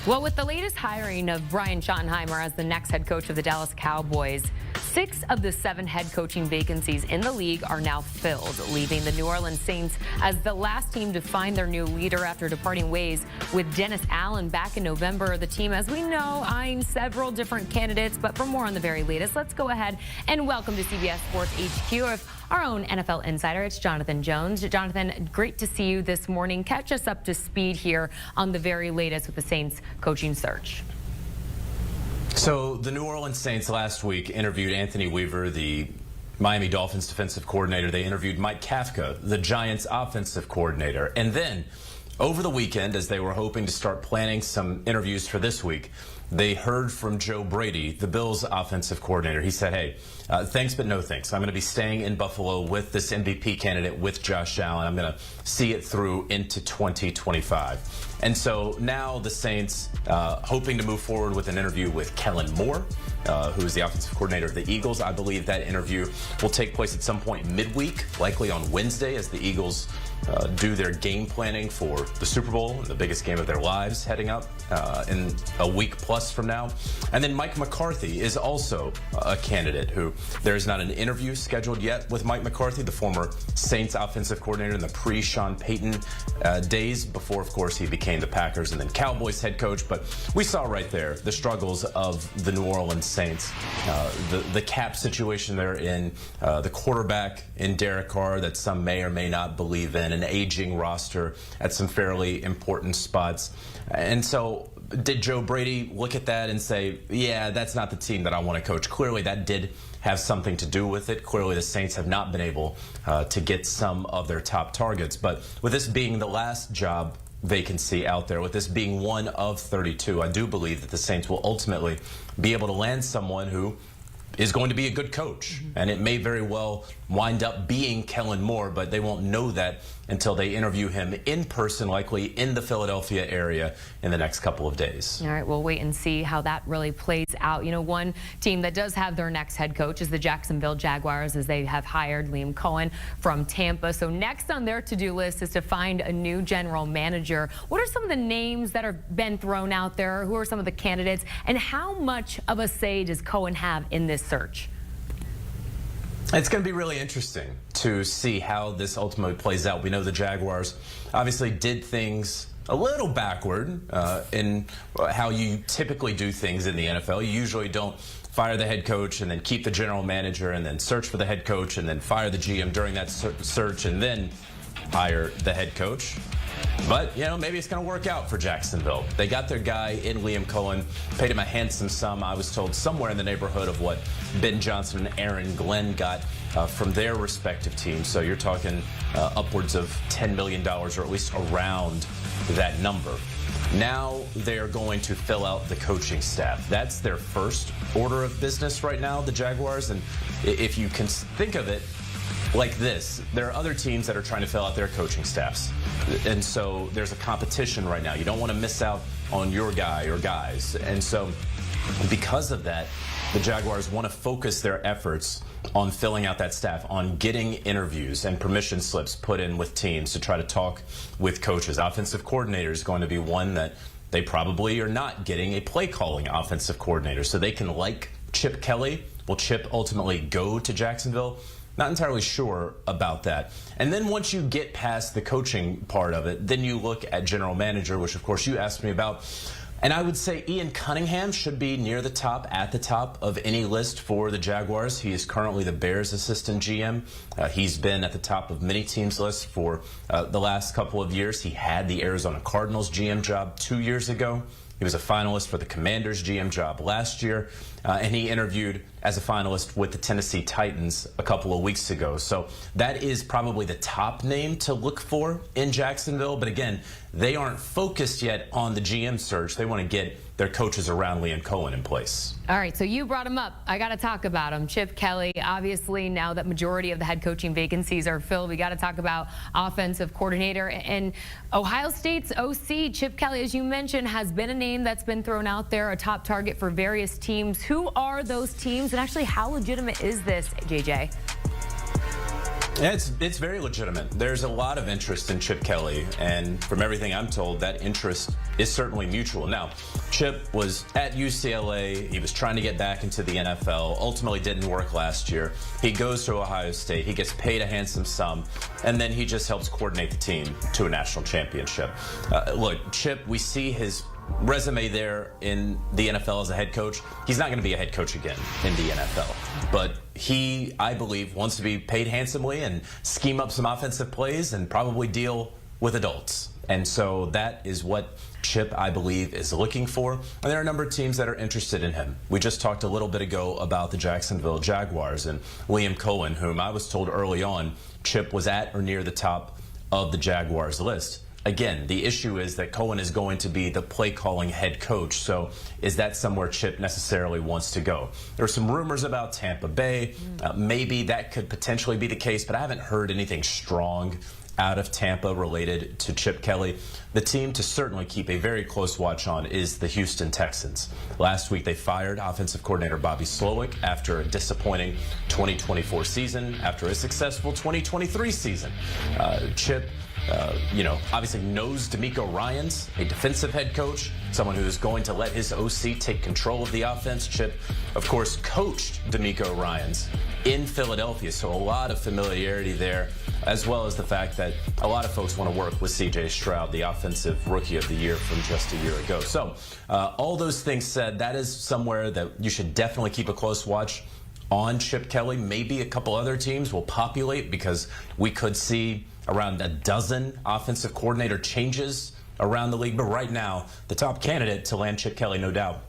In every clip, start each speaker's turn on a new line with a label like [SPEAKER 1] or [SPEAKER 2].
[SPEAKER 1] Well, with the latest hiring of Brian Schottenheimer as the next head coach of the Dallas Cowboys, 6 of the 7 head coaching vacancies in the league are now filled, leaving the New Orleans Saints as the last team to find their new leader after departing ways with Dennis Allen back in November. The team, as we know, eyeing several different candidates, but for more on the very latest, let's go ahead and welcome to CBS Sports HQ of our own NFL insider. It's Jonathan Jones. Jonathan, great to see you this morning. Catch us up to speed here on the very latest with the Saints coaching search.
[SPEAKER 2] So the New Orleans Saints last week interviewed Anthony Weaver, the Miami Dolphins defensive coordinator. They interviewed Mike Kafka, the Giants offensive coordinator. And then over the weekend, as they were hoping to start planning some interviews for this week, they heard from Joe Brady, the Bills offensive coordinator. He said, hey, thanks but no thanks. I'm going to be staying in Buffalo with this MVP candidate, with Josh Allen. I'm going to see it through into 2025. And so now the Saints hoping to move forward with an interview with Kellen Moore, who is the offensive coordinator of the Eagles. I believe that interview will take place at some point midweek, likely on Wednesday, as the Eagles do their game planning for the Super Bowl, the biggest game of their lives, heading up in a week plus from now. And then Mike McCarthy is also a candidate who there is not an interview scheduled yet with Mike McCarthy, the former Saints offensive coordinator in the pre-Sean Payton days, before, of course, he became the Packers and then Cowboys head coach. But we saw right there the struggles of the New Orleans Saints, the cap situation they're in, the quarterback in Derek Carr that some may or may not believe in, an aging roster at some fairly important spots. And so did Joe Brady look at that and say, yeah, that's not the team that I want to coach? Clearly that did have something to do with it. Clearly the Saints have not been able to get some of their top targets. But with this being the last job vacancy out there, with this being one of 32, I do believe that the Saints will ultimately be able to land someone who is going to be a good coach. And it may very well wind up being Kellen Moore, but they won't know that until they interview him in person, likely in the Philadelphia area in the next couple of days.
[SPEAKER 1] All right, we'll wait and see how that really plays out. You know, one team that does have their next head coach is the Jacksonville Jaguars, as they have hired Liam Cohen from Tampa. So next on their to-do list is to find a new general manager. What are some of the names that have been thrown out there? Who are some of the candidates? And how much of a say does Cohen have in this search?
[SPEAKER 2] It's going to be really interesting to see how this ultimately plays out. We know the Jaguars obviously did things a little backward in how you typically do things in the NFL. You usually don't fire the head coach and then keep the general manager and then search for the head coach and then fire the GM during that search and then hire the head coach. But, you know, maybe it's going to work out for Jacksonville. They got their guy in Liam Cohen, paid him a handsome sum. I was told somewhere in the neighborhood of what Ben Johnson and Aaron Glenn got from their respective teams. So you're talking upwards of $10 million, or at least around that number. Now they're going to fill out the coaching staff. That's their first order of business right now, the Jaguars. And if you can think of it like this, there are other teams that are trying to fill out their coaching staffs. And so there's a competition right now. You don't want to miss out on your guy or guys. And so because of that, the Jaguars want to focus their efforts on filling out that staff, on getting interviews and permission slips put in with teams to try to talk with coaches. Offensive coordinator is going to be one that they probably are not getting a play calling offensive coordinator. So they can like Chip Kelly. Will Chip ultimately go to Jacksonville? Not entirely sure about that. And then once you get past the coaching part of it, then you look at general manager, which of course you asked me about. And I would say Ian Cunningham should be near the top, at the top of any list for the Jaguars. He is currently the Bears assistant GM. He's been at the top of many teams' lists for the last couple of years. He had the Arizona Cardinals GM job 2 years ago. He was a finalist for the Commanders GM job last year, and he interviewed as a finalist with the Tennessee Titans a couple of weeks ago. So that is probably the top name to look for in Jacksonville. But again, they aren't focused yet on the GM search. They want to get their coaches around Liam Cohen in place.
[SPEAKER 1] All right, so you brought him up. I got to talk about him. Chip Kelly, obviously now that majority of the head coaching vacancies are filled, we got to talk about offensive coordinator. And Ohio State's OC, Chip Kelly, as you mentioned, has been a name that's been thrown out there, a top target for various teams. Who are those teams, and actually how legitimate is this, JJ?
[SPEAKER 2] Yeah, it's very legitimate. There's a lot of interest in Chip Kelly, and from everything I'm told, that interest is certainly mutual. Now, Chip was at UCLA. He was trying to get back into the NFL. Ultimately didn't work last year. He goes to Ohio State. He gets paid a handsome sum, and then he just helps coordinate the team to a national championship. Look, Chip, we see his resume there in the NFL as a head coach. He's not going to be a head coach again in the NFL, but he, I believe, wants to be paid handsomely and scheme up some offensive plays and probably deal with adults. And so that is what Chip, I believe, is looking for. And there are a number of teams that are interested in him. We just talked a little bit ago about the Jacksonville Jaguars and Liam Cohen, whom I was told early on Chip was at or near the top of the Jaguars list. Again, the issue is that Cohen is going to be the play-calling head coach. So is that somewhere Chip necessarily wants to go? There are some rumors about Tampa Bay. Maybe that could potentially be the case, but I haven't heard anything strong out of Tampa related to Chip Kelly. The team to certainly keep a very close watch on is the Houston Texans. Last week, they fired offensive coordinator Bobby Slowick after a disappointing 2024 season, after a successful 2023 season. Chip obviously knows D'Amico Ryans, a defensive head coach, someone who is going to let his OC take control of the offense. Chip, of course, coached D'Amico Ryans in Philadelphia, so a lot of familiarity there, as well as the fact that a lot of folks want to work with C.J. Stroud, the offensive rookie of the year from just a year ago. So all those things said, that is somewhere that you should definitely keep a close watch on Chip Kelly. Maybe a couple other teams will populate because we could see around a dozen offensive coordinator changes around the league. But right now, the top candidate to land Chip Kelly, no doubt,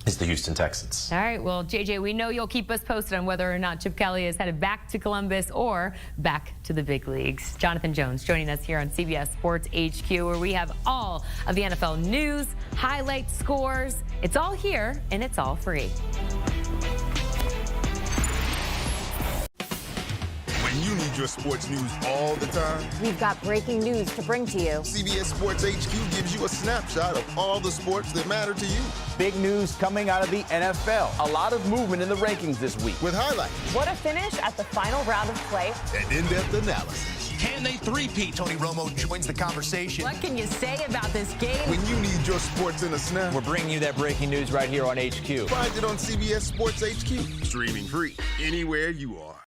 [SPEAKER 2] is the Houston Texans.
[SPEAKER 1] All right, well, JJ, we know you'll keep us posted on whether or not Chip Kelly is headed back to Columbus or back to the big leagues. Jonathan Jones joining us here on CBS Sports HQ, where we have all of the NFL news, highlights, scores. It's all here, and it's all free.
[SPEAKER 3] When you need your sports news all the time,
[SPEAKER 4] we've got breaking news to bring to you.
[SPEAKER 3] CBS Sports HQ gives you a snapshot of all the sports that matter to you.
[SPEAKER 5] Big news coming out of the NFL. A lot of movement in the rankings this week.
[SPEAKER 3] With highlights.
[SPEAKER 4] What a finish at the final round of play.
[SPEAKER 3] And in-depth analysis.
[SPEAKER 6] Can they three-peat? Tony Romo joins the conversation.
[SPEAKER 4] What can you say about this game?
[SPEAKER 3] When you need your sports in a snap,
[SPEAKER 5] we're bringing you that breaking news right here on HQ.
[SPEAKER 3] Find it on CBS Sports HQ. Streaming free anywhere you are.